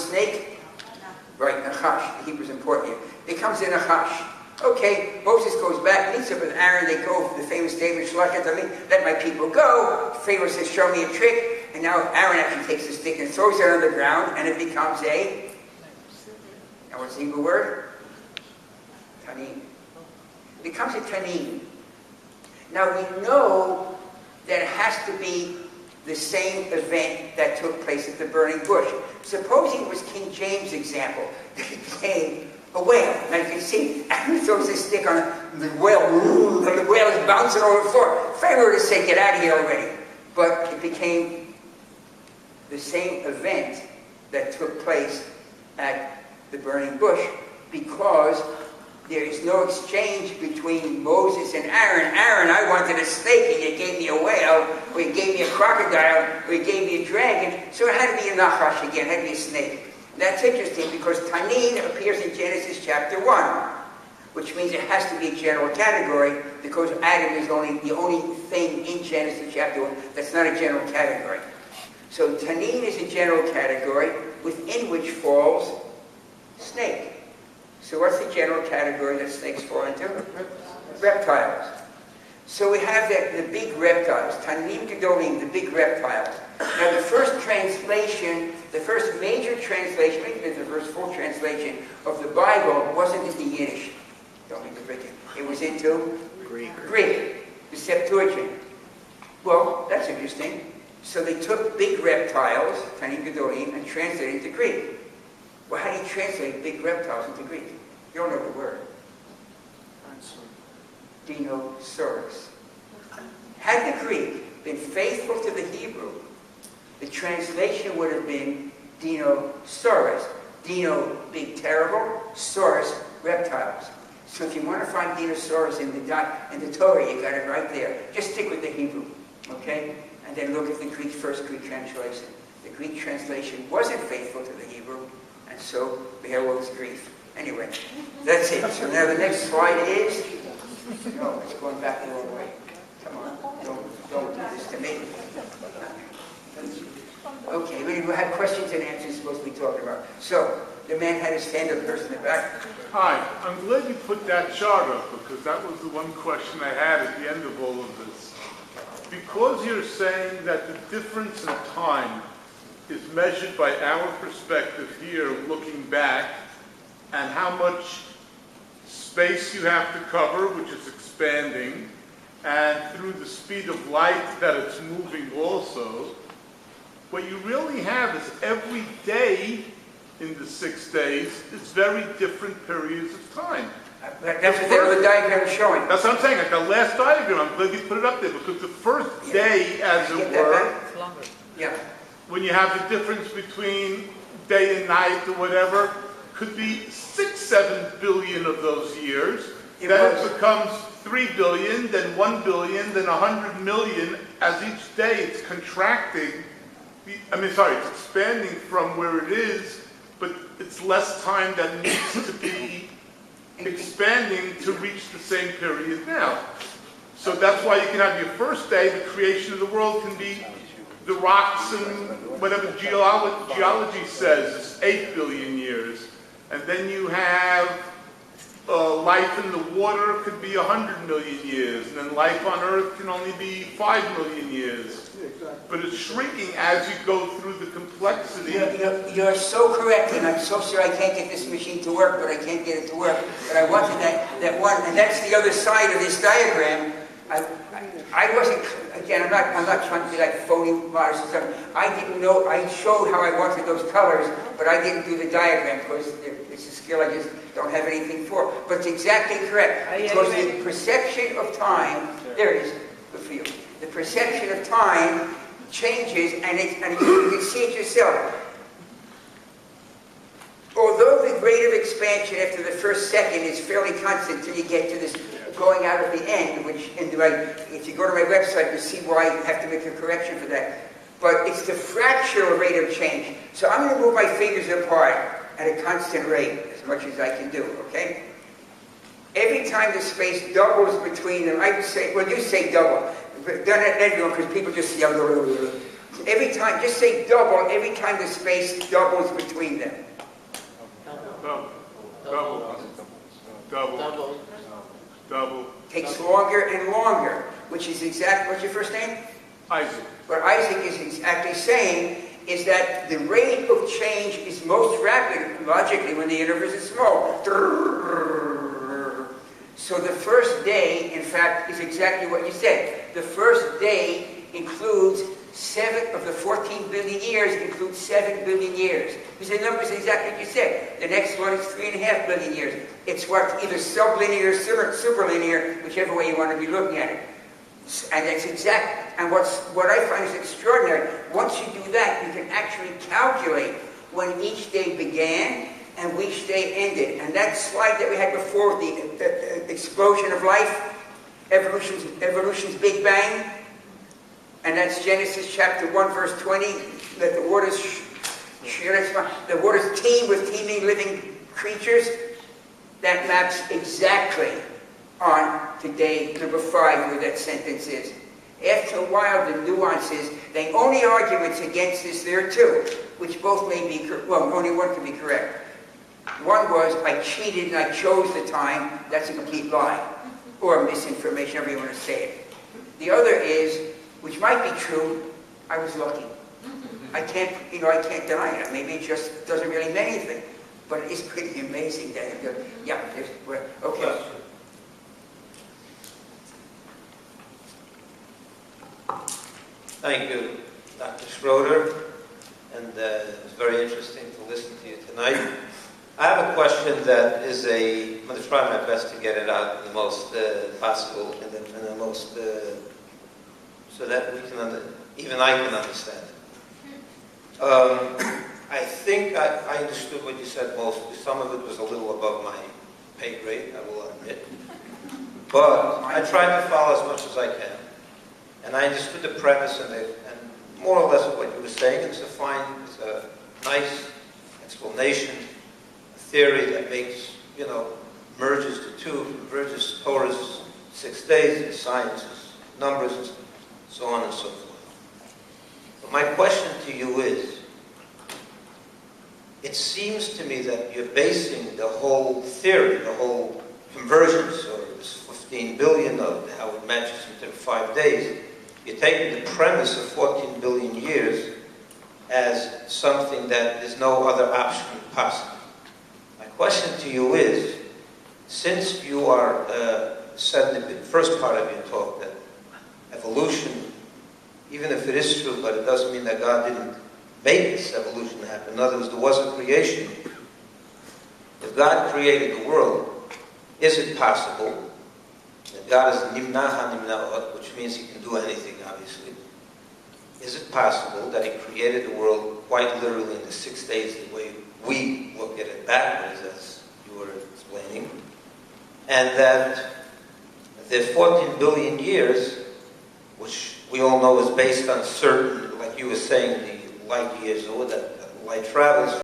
snake? Right, nachash. The Hebrew's important here. It comes in nachash. Okay, Moses goes back, meets up with Aaron. They go for the famous statement, let my people go. Pharaoh says, show me a trick. And now Aaron actually takes the stick and throws it on the ground, and it becomes a... Now what's the Hebrew word? Tanin. It becomes a tanin. Now we know that it has to be the same event that took place at the burning bush. Supposing it was King James' example, that it became a whale. Now you can see, Aaron throws his stick on the whale, and the whale is bouncing over the floor. Pharaoh would say, get out of here already. But it became the same event that took place at the burning bush, because there is no exchange between Moses and Aaron. Aaron, I wanted a snake, and you gave me a whale, or you gave me a crocodile, or you gave me a dragon. So it had to be a nachash again, it had to be a snake. And that's interesting, because tanin appears in Genesis chapter 1, which means it has to be a general category, because Adam is the only thing in Genesis chapter 1 that's not a general category. So tanin is a general category, within which falls snake. So what's the general category that snakes fall into? Reptiles. So we have the big reptiles, Tanim Gedolim, the big reptiles. Now the first translation, the first major translation, maybe the first full translation of the Bible wasn't into Yiddish. Don't mean to break it. It was into Greek, the Septuagint. Well, that's interesting. So they took big reptiles, Tanim Gedolim, and translated it into Greek. Well, how do you translate big reptiles into Greek? You don't know the word. Dinosaurus. Had the Greek been faithful to the Hebrew, the translation would have been Dinosaurus. Dino, big, terrible. Saurus, reptiles. So if you want to find Dinosaurus in the Torah, you got it right there. Just stick with the Hebrew, okay? And then look at the first Greek translation. The Greek translation wasn't faithful to the Hebrew, and so we have all this grief. Anyway, that's it. So now the next slide is... No, it's going back the wrong way. Come on, don't do this to me. Okay, we had questions and answers supposed to be talking about. So, the man had his hand up first in the back. Hi, I'm glad you put that chart up, because that was the one question I had at the end of all of this. Because you're saying that the difference in time is measured by our perspective here, looking back, and how much space you have to cover, which is expanding, and through the speed of light that it's moving also, what you really have is every day in the 6 days is very different periods of time. That's what the diagram is showing. That's what I'm saying. Like the last diagram, I'm glad you put it up there, because the first day, as it were, yeah, when you have the difference between day and night or whatever, could be 6-7 billion of those years. Then it becomes 3 billion, then 1 billion, then 100 million. As each day it's contracting, it's expanding from where it is, but it's less time that needs to be expanding to reach the same period now. So that's why you can have your first day, the creation of the world can be the rocks and whatever geology says is 8 billion years. And then you have life in the water could be 100 million years, and then life on Earth can only be 5 million years. But it's shrinking as you go through the complexity. You're so correct, and I'm so sorry I can't get this machine to work, but I can't get it to work. But I wanted that one, and that's the other side of this diagram. I wasn't, again, I'm not trying to be like phony modest or something. I didn't know, I showed how I wanted those colors, but I didn't do the diagram because it's a skill I just don't have anything for. But it's exactly correct, because the perception of time, there it is, good for you. The perception of time changes, and you can see it yourself. Although the rate of expansion after the first second is fairly constant until you get to this going out at the end, which, if you go to my website, you see why I have to make a correction for that. But it's the fractional rate of change. So I'm going to move my fingers apart at a constant rate, as much as I can do, okay? Every time the space doubles between them, I would say, well, you say double. But don't let everyone, because people just yell, Every time, just say double, every time the space doubles between them. Double. Takes longer and longer, which is exactly, what's your first name? Isaac. What Isaac is exactly saying is that the rate of change is most rapid, logically, when the universe is small. So the first day, in fact, is exactly what you said. The first day includes 7 of the 14 billion years, includes 7 billion years. Because the number is exactly what you said. The next one is 3.5 billion years. It's what, either sublinear or superlinear, whichever way you want to be looking at it. And that's exact. And what I find is extraordinary, once you do that, you can actually calculate when each day began and which day ended. And that slide that we had before, the explosion of life, evolution's Big Bang, and that's Genesis chapter 1, verse 20, that the waters teem with teeming living creatures. That maps exactly on to day number 5 where that sentence is. After a while, the nuances, the only arguments against this there too, which both may be, well, only one can be correct. One was, I cheated and I chose the time. That's a complete lie. Or misinformation, however you want to say it. The other is, which might be true, I was lucky. I can't deny it. Maybe it just doesn't really mean anything. But it is pretty amazing that it does. Yeah, okay. Thank you, Dr. Schroeder, and it was very interesting to listen to you tonight. I have a question that is I'm going to try my best to get it out the most possible, and the most, so that we can, even I can understand it. I think I understood what you said mostly. Some of it was a little above my pay grade, I will admit. But I tried to follow as much as I can. And I understood the premise and more or less of what you were saying. It's a nice explanation, a theory that makes, merges the two, merges Torah's 6 days and science's numbers and so on and so forth. But my question to you is, it seems to me that you're basing the whole theory, the whole convergence, or this 15 billion of how it matches into 5 days, you're taking the premise of 14 billion years as something that there's no other option possible. My question to you is, since you said in the first part of your talk that evolution, even if it is true, but it doesn't mean that God didn't make this evolution happen. In other words, there was a creation. If God created the world, is it possible that God is nimna ha-nimnaot, which means he can do anything, obviously. Is it possible that he created the world quite literally in the 6 days, the way we look at it backwards, as you were explaining, and that the 14 billion years, which we all know is based on certain, like you were saying, the light years, or that light travels